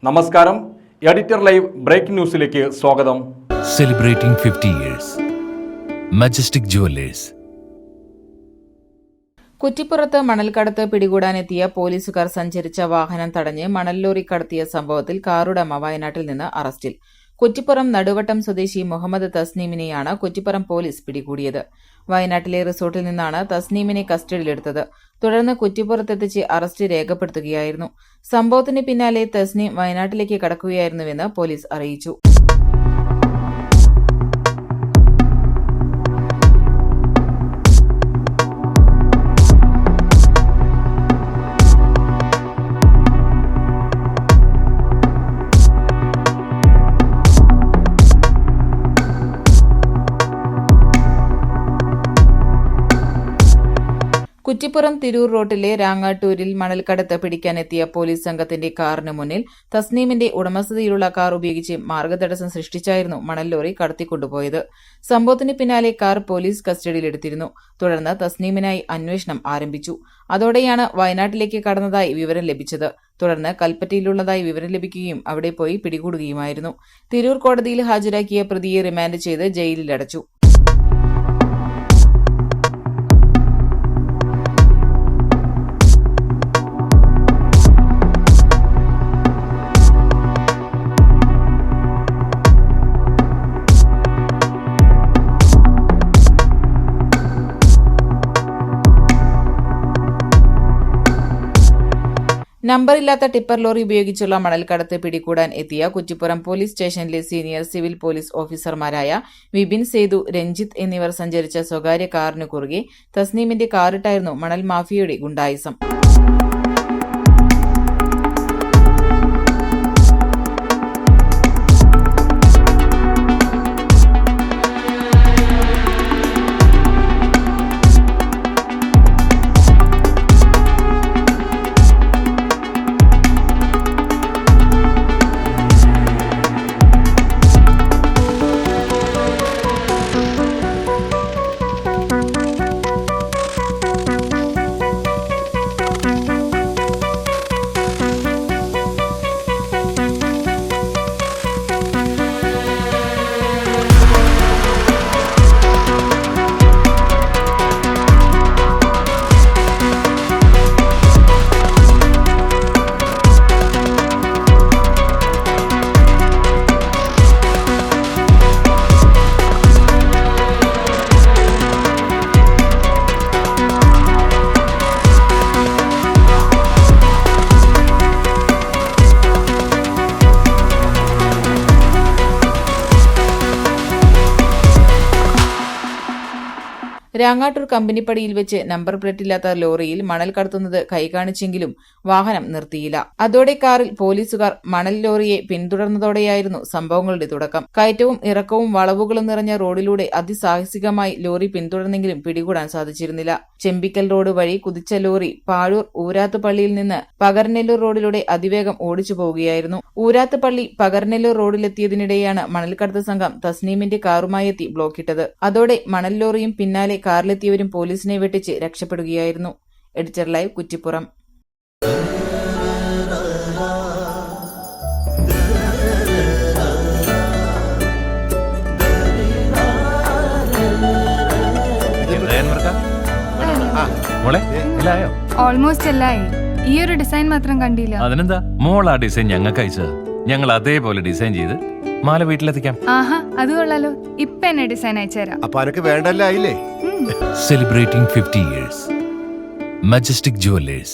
നമസ്കാരം. Editor live breaking ന്യൂസിലേക്ക് സ്വാഗതം. Celebrating 50 years. Majestic Jewelers. കുറ്റിപ്പുറത്ത് മണൽക്കടത്ത് പിടികൂടാനെത്തിയ പോലീസുകാർ സഞ്ചരിച്ച വാഹനം തടഞ്ഞ് മണൽ ലോറി കടത്തിയ സംഭവത്തിൽ കാറുടമ വയനാട്ടിൽ നിന്ന് അറസ്റ്റിൽ. കുറ്റിപ്പുറം നടുവട്ടം സ്വദേശി മുഹമ്മദ് തസ്നീമിനെയാണ് കുറ്റിപ്പുറം പോലീസ് പിടികൂടിയത്. വയനാട്ടിലെ റിസോർട്ടിൽ നിന്നാണ് തസ്നീമിനെ കസ്റ്റഡിയിലെടുത്തത്. തുടർന്ന് കുറ്റിപ്പുറത്തെത്തിച്ച് അറസ്റ്റ് രേഖപ്പെടുത്തുകയായിരുന്നു. സംഭവത്തിന് പിന്നാലെ തസ്നീം വയനാട്ടിലേക്ക് കടക്കുകയായിരുന്നുവെന്ന് പോലീസ് അറിയിച്ചു. കുറ്റിപ്പുറം തിരൂർ റോട്ടിലെ രാങ്ങാട്ടൂരിൽ മണൽക്കടത്ത് പിടിക്കാനെത്തിയ പോലീസ് സംഘത്തിന്റെ കാറിന് മുന്നിൽ തസ്നീമിന്റെ ഉടമസ്ഥതയിലുള്ള കാർ ഉപയോഗിച്ച് മാർഗതടസ്സം സൃഷ്ടിച്ചായിരുന്നു മണൽ ലോറി കടത്തിക്കൊണ്ടുപോയത്. സംഭവത്തിന് പിന്നാലെ കാർ പോലീസ് കസ്റ്റഡിയിലെടുത്തിരുന്നു. തുടർന്ന് തസ്നീമിനായി അന്വേഷണം ആരംഭിച്ചു. അതോടെയാണ് വയനാട്ടിലേക്ക് കടന്നതായി വിവരം ലഭിച്ചത്. തുടർന്ന് കൽപ്പറ്റയിലുള്ളതായി വിവരം ലഭിക്കുകയും അവിടെ പോയി പിടികൂടുകയുമായിരുന്നു. തിരൂർ കോടതിയിൽ ഹാജരാക്കിയ പ്രതിയെ റിമാൻഡ് ചെയ്ത് ജയിലിലടച്ചു. നമ്പറില്ലാത്ത ടിപ്പർ ലോറി ഉപയോഗിച്ചുള്ള മണൽക്കടത്ത് പിടികൂടാൻ എത്തിയ കുറ്റിപ്പുറം പോലീസ് സ്റ്റേഷനിലെ സീനിയർ സിവിൽ പോലീസ് ഓഫീസർമാരായ വിപിൻ സേതു, രഞ്ജിത്ത് എന്നിവർ സഞ്ചരിച്ച സ്വകാര്യ കാറിനു കുറുകെ തസ്നീമിന്റെ കാറിട്ടായിരുന്നു മണൽ മാഫിയയുടെ ഗുണ്ടായിസം. രാങ്ങാട്ടൂർ കമ്പനിപ്പടിയിൽ വെച്ച് നമ്പർ പ്ലേറ്റില്ലാത്ത ലോറിയിൽ മണൽ കടത്തുന്നത് കൈകാണിച്ചെങ്കിലും വാഹനം നിർത്തിയില്ല. അതോടെ കാറിൽ പോലീസുകാർ മണൽ ലോറിയെ പിന്തുടർന്നതോടെയായിരുന്നു സംഭവങ്ങളുടെ തുടക്കം. കയറ്റവും ഇറക്കവും വളവുകളും നിറഞ്ഞ റോഡിലൂടെ അതിസാഹസികമായി ലോറി പിന്തുടർന്നെങ്കിലും പിടികൂടാൻ സാധിച്ചിരുന്നില്ല. ചെമ്പിക്കൽ റോഡ് വഴി കുതിച്ച ലോറി പാഴൂർ ഊരാത്തുപള്ളിയിൽ നിന്ന് പകർനെല്ലൂർ റോഡിലൂടെ അതിവേഗം ഓടിച്ചു പോവുകയായിരുന്നു. ഊരാത്തുപള്ളി പകർനെല്ലൂർ റോഡിലെത്തിയതിനിടെയാണ് മണൽക്കടത്ത് സംഘം തസ്നീമിന്റെ കാറുമായി എത്തി ബ്ലോക്കിട്ടത്. അതോടെ മണൽ ലോറിയും പിന്നാലെ കാറിലെത്തിയവരും പോലീസിനെ വെട്ടിച്ച് രക്ഷപ്പെടുകയായിരുന്നു. Editor live, Kuttippuram. ഓൾമോസ്റ്റ് എല്ലായി. ഈ ഒരു ഡിസൈൻ മാത്രം കണ്ടില്ല. അതിനെന്താ, മോൾ ആ ഡിസൈൻ ഞങ്ങൾക്ക് അയച്ചത്. ഞങ്ങൾ അതേപോലെ ഡിസൈൻ ചെയ്ത് മാല വീട്ടിലെത്തിക്കാം. ആഹാ, അത് കൊള്ളാലോ. ഇപ്പൊ എന്നെ ഡിസൈൻ അയച്ചുതരാം. അപ്പൊ അനക്ക് വേണ്ടല്ലേ? Celebrating 50 years. Majestic Jewelers.